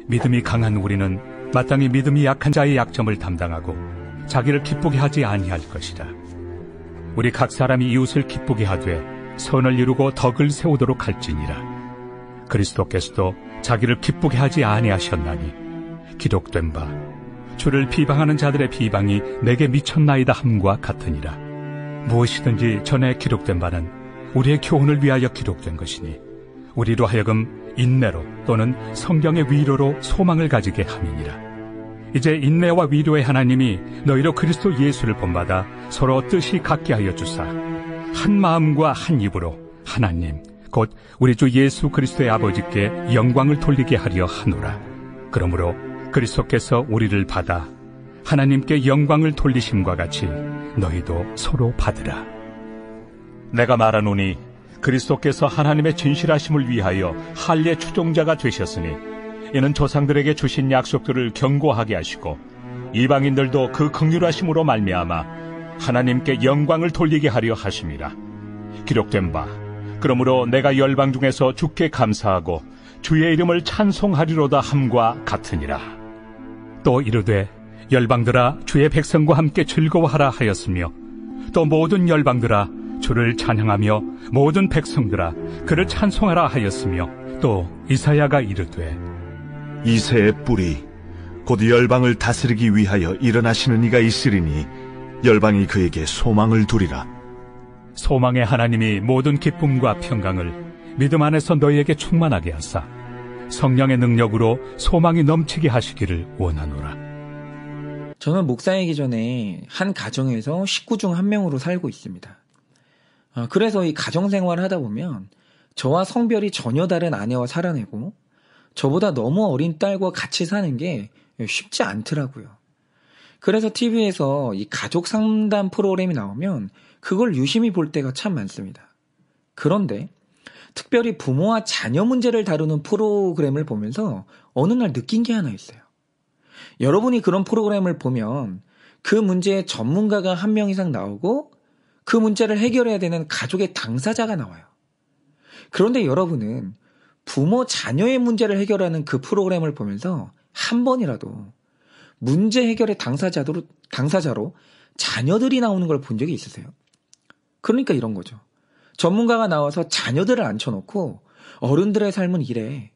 믿음이 강한 우리는 마땅히 믿음이 약한 자의 약점을 담당하고 자기를 기쁘게 하지 아니할 것이라. 우리 각 사람이 이웃을 기쁘게 하되 선을 이루고 덕을 세우도록 할지니라. 그리스도께서도 자기를 기쁘게 하지 아니하셨나니 기록된 바 주를 비방하는 자들의 비방이 내게 미쳤나이다 함과 같으니라. 무엇이든지 전에 기록된 바는 우리의 교훈을 위하여 기록된 것이니 우리로 하여금 인내로 또는 성경의 위로로 소망을 가지게 함이니라. 이제 인내와 위로의 하나님이 너희로 그리스도 예수를 본받아 서로 뜻이 같게 하여 주사 한 마음과 한 입으로 하나님 곧 우리 주 예수 그리스도의 아버지께 영광을 돌리게 하려 하노라. 그러므로 그리스도께서 우리를 받아 하나님께 영광을 돌리심과 같이 너희도 서로 받으라. 내가 말하노니 그리스도께서 하나님의 진실하심을 위하여 할례 추종자가 되셨으니 이는 조상들에게 주신 약속들을 견고하게 하시고 이방인들도 그 긍휼하심으로 말미암아 하나님께 영광을 돌리게 하려 하심이라. 기록된 바 그러므로 내가 열방 중에서 주께 감사하고 주의 이름을 찬송하리로다 함과 같으니라. 또 이르되 열방들아 주의 백성과 함께 즐거워하라 하였으며 또 모든 열방들아 주를 찬양하며 모든 백성들아 그를 찬송하라 하였으며 또 이사야가 이르되 이새의 뿌리 곧 열방을 다스리기 위하여 일어나시는 이가 있으리니 열방이 그에게 소망을 두리라. 소망의 하나님이 모든 기쁨과 평강을 믿음 안에서 너희에게 충만하게 하사 성령의 능력으로 소망이 넘치게 하시기를 원하노라. 저는 목사이기 전에 한 가정에서 식구 중 한 명으로 살고 있습니다. 그래서 이 가정생활을 하다 보면 저와 성별이 전혀 다른 아내와 살아내고 저보다 너무 어린 딸과 같이 사는 게 쉽지 않더라고요. 그래서 TV에서 이 가족 상담 프로그램이 나오면 그걸 유심히 볼 때가 참 많습니다. 그런데 특별히 부모와 자녀 문제를 다루는 프로그램을 보면서 어느 날 느낀 게 하나 있어요. 여러분이 그런 프로그램을 보면 그 문제에 전문가가 한 명 이상 나오고 그 문제를 해결해야 되는 가족의 당사자가 나와요. 그런데 여러분은 부모, 자녀의 문제를 해결하는 그 프로그램을 보면서 한 번이라도 문제 해결의 당사자로 자녀들이 나오는 걸 본 적이 있으세요? 그러니까 이런 거죠. 전문가가 나와서 자녀들을 앉혀놓고 어른들의 삶은 이래.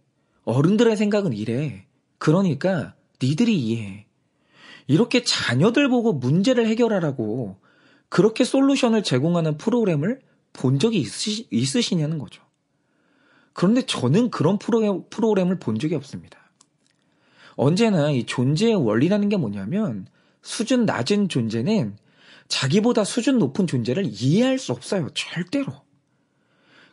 어른들의 생각은 이래. 그러니까 니들이 이해해. 이렇게 자녀들 보고 문제를 해결하라고 그렇게 솔루션을 제공하는 프로그램을 본 적이 있으시냐는 거죠. 그런데 저는 그런 프로그램을 본 적이 없습니다. 언제나 이 존재의 원리라는 게 뭐냐면 수준 낮은 존재는 자기보다 수준 높은 존재를 이해할 수 없어요. 절대로.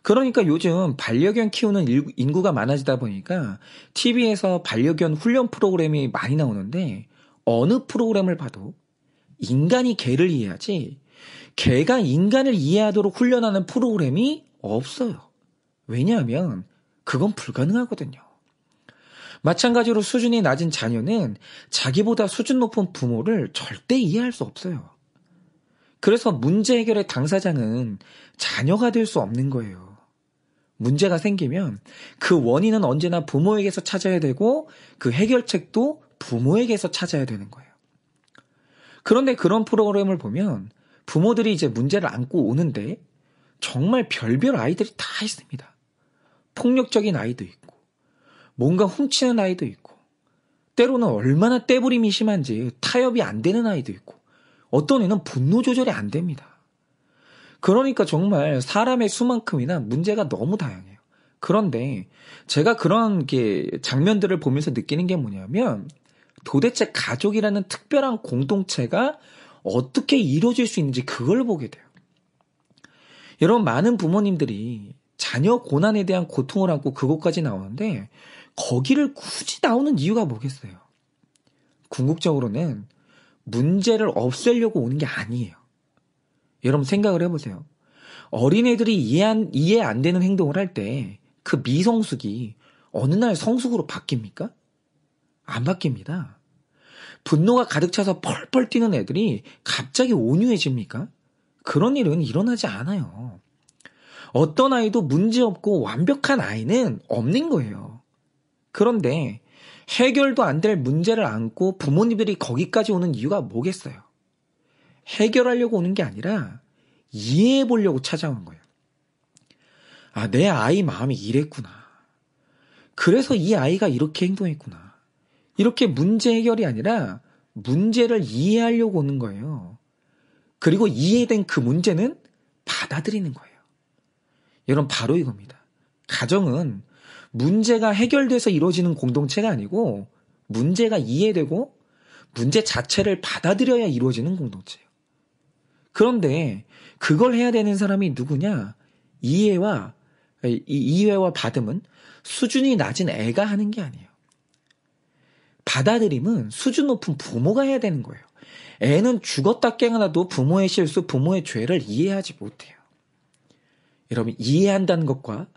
그러니까 요즘 반려견 키우는 인구가 많아지다 보니까 TV에서 반려견 훈련 프로그램이 많이 나오는데 어느 프로그램을 봐도 인간이 개를 이해하지 개가 인간을 이해하도록 훈련하는 프로그램이 없어요. 왜냐하면 그건 불가능하거든요. 마찬가지로 수준이 낮은 자녀는 자기보다 수준 높은 부모를 절대 이해할 수 없어요. 그래서 문제 해결의 당사자는 자녀가 될 수 없는 거예요. 문제가 생기면 그 원인은 언제나 부모에게서 찾아야 되고 그 해결책도 부모에게서 찾아야 되는 거예요. 그런데 그런 프로그램을 보면 부모들이 이제 문제를 안고 오는데 정말 별별 아이들이 다 있습니다. 폭력적인 아이도 있고 뭔가 훔치는 아이도 있고 때로는 얼마나 떼부림이 심한지 타협이 안 되는 아이도 있고 어떤 애는 분노 조절이 안 됩니다. 그러니까 정말 사람의 수만큼이나 문제가 너무 다양해요. 그런데 제가 그런 장면들을 보면서 느끼는 게 뭐냐면 도대체 가족이라는 특별한 공동체가 어떻게 이루어질 수 있는지 그걸 보게 돼요. 여러분 많은 부모님들이 자녀 고난에 대한 고통을 안고 그곳까지 나오는데 거기를 굳이 나오는 이유가 뭐겠어요? 궁극적으로는 문제를 없애려고 오는 게 아니에요. 여러분 생각을 해보세요. 어린애들이 이해 안 되는 행동을 할 때 그 미성숙이 어느 날 성숙으로 바뀝니까? 안 바뀝니다. 분노가 가득 차서 펄펄 뛰는 애들이 갑자기 온유해집니까? 그런 일은 일어나지 않아요. 어떤 아이도 문제없고 완벽한 아이는 없는 거예요. 그런데 해결도 안 될 문제를 안고 부모님들이 거기까지 오는 이유가 뭐겠어요? 해결하려고 오는 게 아니라 이해해 보려고 찾아온 거예요. 아, 내 아이 마음이 이랬구나. 그래서 이 아이가 이렇게 행동했구나. 이렇게 문제 해결이 아니라 문제를 이해하려고 오는 거예요. 그리고 이해된 그 문제는 받아들이는 거예요. 여러분, 바로 이겁니다. 가정은 문제가 해결돼서 이루어지는 공동체가 아니고 문제가 이해되고 문제 자체를 받아들여야 이루어지는 공동체예요. 그런데 그걸 해야 되는 사람이 누구냐? 이해와 받음은 수준이 낮은 애가 하는 게 아니에요. 받아들임은 수준 높은 부모가 해야 되는 거예요. 애는 죽었다 깨어나도 부모의 실수, 부모의 죄를 이해하지 못해요. 여러분, 이해한다는 것과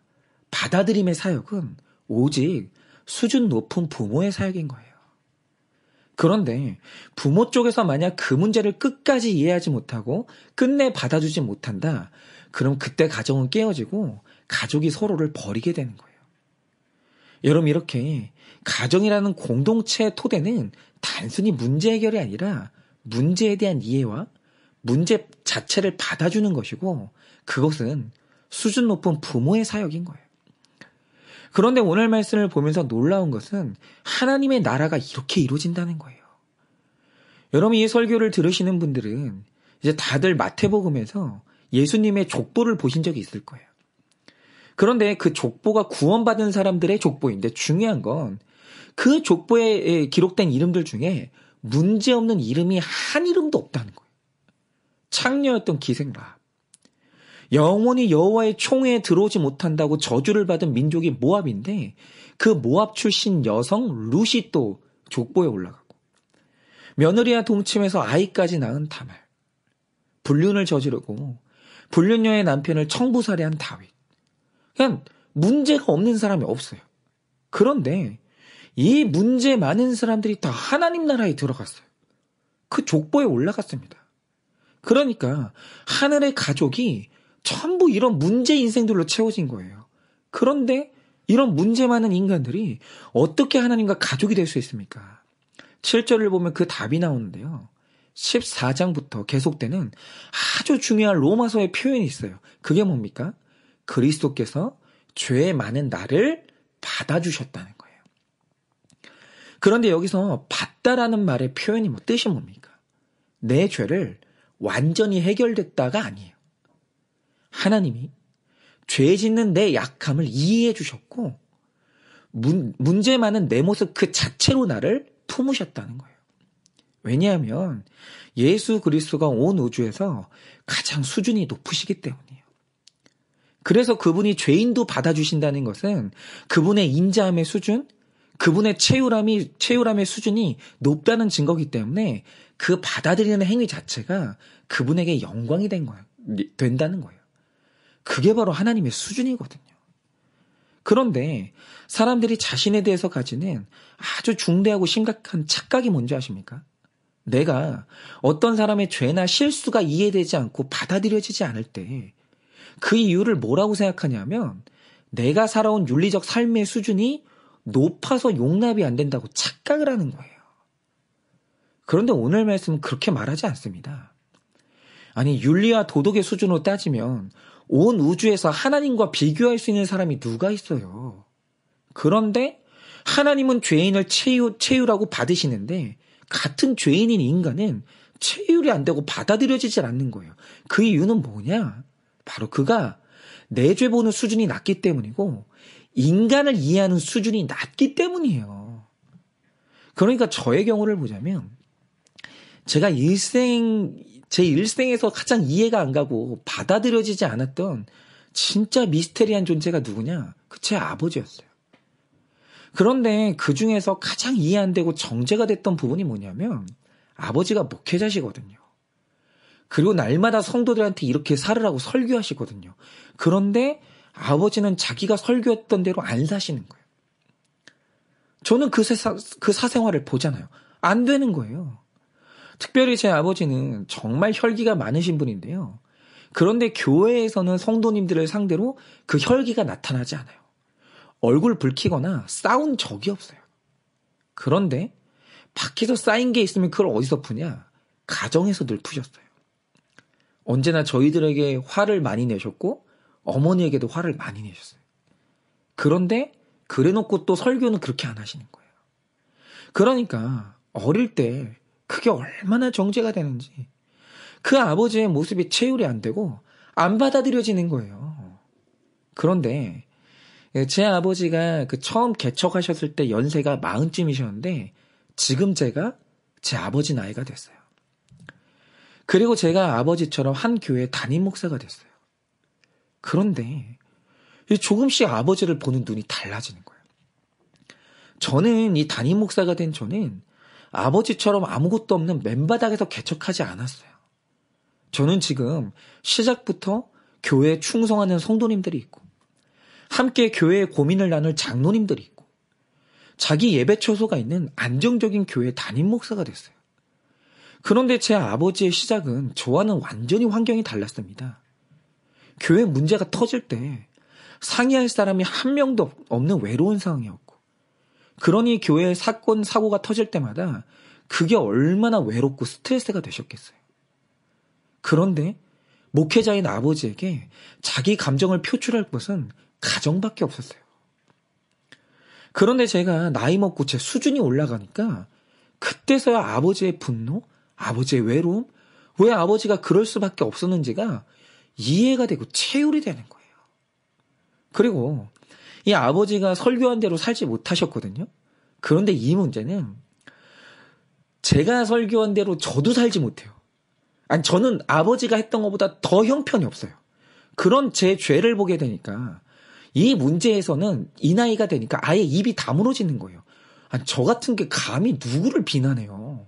받아들임의 사역은 오직 수준 높은 부모의 사역인 거예요. 그런데 부모 쪽에서 만약 그 문제를 끝까지 이해하지 못하고 끝내 받아주지 못한다. 그럼 그때 가정은 깨어지고 가족이 서로를 버리게 되는 거예요. 여러분, 이렇게 가정이라는 공동체의 토대는 단순히 문제 해결이 아니라 문제에 대한 이해와 문제 자체를 받아주는 것이고 그것은 수준 높은 부모의 사역인 거예요. 그런데 오늘 말씀을 보면서 놀라운 것은 하나님의 나라가 이렇게 이루어진다는 거예요. 여러분, 이 설교를 들으시는 분들은 이제 다들 마태복음에서 예수님의 족보를 보신 적이 있을 거예요. 그런데 그 족보가 구원받은 사람들의 족보인데 중요한 건 그 족보에 기록된 이름들 중에 문제없는 이름이 한 이름도 없다는 거예요. 창녀였던 기생 라합, 영원히 여호와의 총회에 들어오지 못한다고 저주를 받은 민족이 모압인데 그 모압 출신 여성 룻이 또 족보에 올라가고, 며느리와 동침해서 아이까지 낳은 다말, 불륜을 저지르고 불륜녀의 남편을 청부살해한 다윗. 그냥 문제가 없는 사람이 없어요. 그런데 이 문제 많은 사람들이 다 하나님 나라에 들어갔어요. 그 족보에 올라갔습니다. 그러니까 하늘의 가족이 전부 이런 문제 인생들로 채워진 거예요. 그런데 이런 문제 많은 인간들이 어떻게 하나님과 가족이 될 수 있습니까? 7절을 보면 그 답이 나오는데요. 14장부터 계속되는 아주 중요한 로마서의 표현이 있어요. 그게 뭡니까? 그리스도께서 죄 많은 나를 받아주셨다는 거예요. 그런데 여기서 받다라는 말의 표현이 뜻이 뭡니까? 내 죄를 완전히 해결됐다가 아니에요. 하나님이 죄 짓는 내 약함을 이해해 주셨고 문제 많은 내 모습 그 자체로 나를 품으셨다는 거예요. 왜냐하면 예수 그리스도가 온 우주에서 가장 수준이 높으시기 때문이에요. 그래서 그분이 죄인도 받아주신다는 것은 그분의 인자함의 수준, 그분의 채울함의 수준이 높다는 증거이기 때문에 그 받아들이는 행위 자체가 그분에게 영광이 된다는 거예요. 그게 바로 하나님의 수준이거든요. 그런데 사람들이 자신에 대해서 가지는 아주 중대하고 심각한 착각이 뭔지 아십니까? 내가 어떤 사람의 죄나 실수가 이해되지 않고 받아들여지지 않을 때 그 이유를 뭐라고 생각하냐면 내가 살아온 윤리적 삶의 수준이 높아서 용납이 안 된다고 착각을 하는 거예요. 그런데 오늘 말씀은 그렇게 말하지 않습니다. 아니, 윤리와 도덕의 수준으로 따지면 온 우주에서 하나님과 비교할 수 있는 사람이 누가 있어요. 그런데 하나님은 죄인을 채유라고 받으시는데 같은 죄인인 인간은 채율이 안 되고 받아들여지질 않는 거예요. 그 이유는 뭐냐? 바로 그가 내 죄 보는 수준이 낮기 때문이고 인간을 이해하는 수준이 낮기 때문이에요. 그러니까 저의 경우를 보자면 제가 제 일생에서 가장 이해가 안 가고 받아들여지지 않았던 진짜 미스테리한 존재가 누구냐? 그 제 아버지였어요. 그런데 그 중에서 가장 이해 안 되고 정죄가 됐던 부분이 뭐냐면 아버지가 목회자시거든요. 그리고 날마다 성도들한테 이렇게 살으라고 설교하시거든요. 그런데 아버지는 자기가 설교했던 대로 안 사시는 거예요. 저는 그 사생활을 보잖아요. 안 되는 거예요. 특별히 제 아버지는 정말 혈기가 많으신 분인데요. 그런데 교회에서는 성도님들을 상대로 그 혈기가 나타나지 않아요. 얼굴 붉히거나 싸운 적이 없어요. 그런데 밖에서 쌓인 게 있으면 그걸 어디서 푸냐? 가정에서 늘 푸셨어요. 언제나 저희들에게 화를 많이 내셨고 어머니에게도 화를 많이 내셨어요. 그런데 그래놓고 또 설교는 그렇게 안 하시는 거예요. 그러니까 어릴 때 그게 얼마나 정죄가 되는지 그 아버지의 모습이 체휼이 안 되고 안 받아들여지는 거예요. 그런데 제 아버지가 그 처음 개척하셨을 때 연세가 40쯤이셨는데 지금 제가 제 아버지 나이가 됐어요. 그리고 제가 아버지처럼 한 교회 담임 목사가 됐어요. 그런데 조금씩 아버지를 보는 눈이 달라지는 거예요. 저는 이 담임 목사가 된 저는 아버지처럼 아무것도 없는 맨바닥에서 개척하지 않았어요. 저는 지금 시작부터 교회에 충성하는 성도님들이 있고 함께 교회의 고민을 나눌 장로님들이 있고 자기 예배처소가 있는 안정적인 교회 담임 목사가 됐어요. 그런데 제 아버지의 시작은 저와는 완전히 환경이 달랐습니다. 교회 문제가 터질 때 상의할 사람이 한 명도 없는 외로운 상황이었고 그러니 교회 사건, 사고가 터질 때마다 그게 얼마나 외롭고 스트레스가 되셨겠어요. 그런데 목회자인 아버지에게 자기 감정을 표출할 것은 가정밖에 없었어요. 그런데 제가 나이 먹고 제 수준이 올라가니까 그때서야 아버지의 분노, 아버지의 외로움, 왜 아버지가 그럴 수밖에 없었는지가 이해가 되고 체휼이 되는 거예요. 그리고 이 아버지가 설교한 대로 살지 못하셨거든요. 그런데 이 문제는 제가 설교한 대로 저도 살지 못해요. 아니 저는 아버지가 했던 것보다 더 형편이 없어요. 그런 제 죄를 보게 되니까 이 문제에서는 이 나이가 되니까 아예 입이 다물어지는 거예요. 아니 저 같은 게 감히 누구를 비난해요.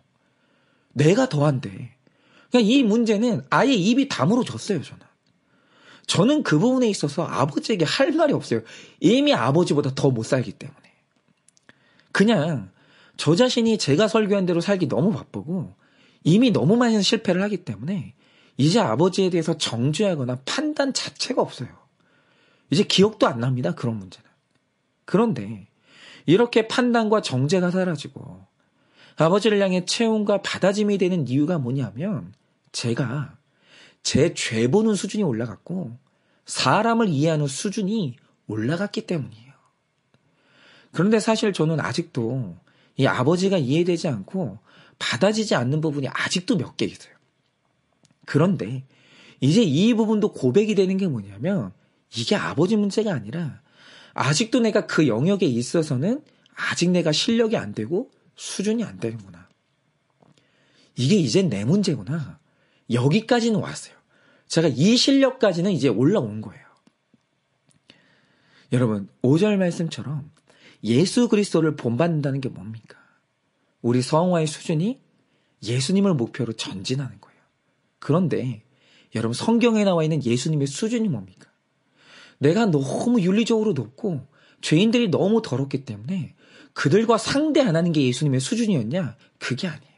내가 더한데. 그냥 이 문제는 아예 입이 다물어졌어요. 저는 그 부분에 있어서 아버지에게 할 말이 없어요. 이미 아버지보다 더 못 살기 때문에. 그냥 저 자신이 제가 설교한 대로 살기 너무 바쁘고 이미 너무 많이 실패를 하기 때문에 이제 아버지에 대해서 정죄하거나 판단 자체가 없어요. 이제 기억도 안 납니다. 그런 문제는. 그런데 이렇게 판단과 정죄가 사라지고 아버지를 향해 채움과 받아짐이 되는 이유가 뭐냐면 제가 제 죄 보는 수준이 올라갔고 사람을 이해하는 수준이 올라갔기 때문이에요. 그런데 사실 저는 아직도 이 아버지가 이해되지 않고 받아지지 않는 부분이 아직도 몇 개 있어요. 그런데 이제 이 부분도 고백이 되는 게 뭐냐면 이게 아버지 문제가 아니라 아직도 내가 그 영역에 있어서는 아직 내가 실력이 안 되고 수준이 안 되는구나. 이게 이제 내 문제구나. 여기까지는 왔어요. 제가 이 실력까지는 이제 올라온 거예요. 여러분 5절 말씀처럼 예수 그리스도를 본받는다는 게 뭡니까? 우리 성화의 수준이 예수님을 목표로 전진하는 거예요. 그런데 여러분 성경에 나와 있는 예수님의 수준이 뭡니까? 내가 너무 윤리적으로 높고 죄인들이 너무 더럽기 때문에 그들과 상대 안 하는 게 예수님의 수준이었냐? 그게 아니에요.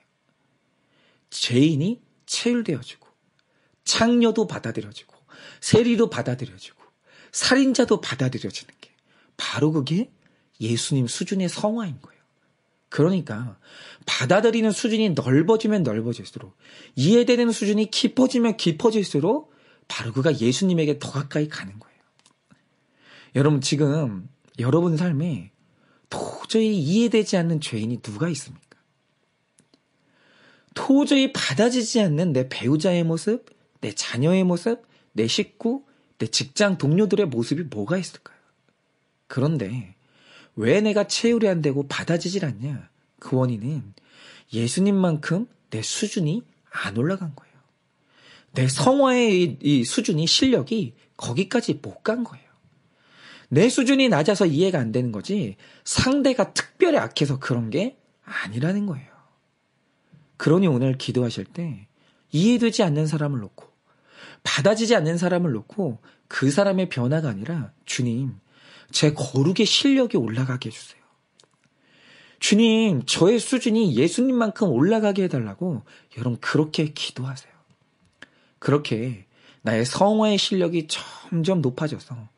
죄인이 체휼되어지고 창녀도 받아들여지고 세리도 받아들여지고 살인자도 받아들여지는 게 바로 그게 예수님 수준의 성화인 거예요. 그러니까 받아들이는 수준이 넓어지면 넓어질수록 이해되는 수준이 깊어지면 깊어질수록 바로 그가 예수님에게 더 가까이 가는 거예요. 여러분 지금 여러분 삶에 도저히 이해되지 않는 죄인이 누가 있습니까? 도저히 받아지지 않는 내 배우자의 모습, 내 자녀의 모습, 내 식구, 내 직장 동료들의 모습이 뭐가 있을까요? 그런데 왜 내가 체휼이 안 되고 받아지질 않냐? 그 원인은 예수님만큼 내 수준이 안 올라간 거예요. 내 성화의 이 수준이 실력이 거기까지 못 간 거예요. 내 수준이 낮아서 이해가 안 되는 거지 상대가 특별히 악해서 그런 게 아니라는 거예요. 그러니 오늘 기도하실 때 이해되지 않는 사람을 놓고 받아지지 않는 사람을 놓고 그 사람의 변화가 아니라 주님 제 거룩의 실력이 올라가게 해주세요. 주님 저의 수준이 예수님만큼 올라가게 해달라고 여러분 그렇게 기도하세요. 그렇게 나의 성화의 실력이 점점 높아져서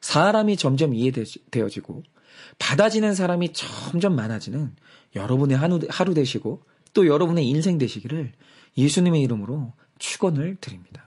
사람이 점점 이해되어지고 받아지는 사람이 점점 많아지는 여러분의 하루 되시고 또 여러분의 인생 되시기를 예수님의 이름으로 축원을 드립니다.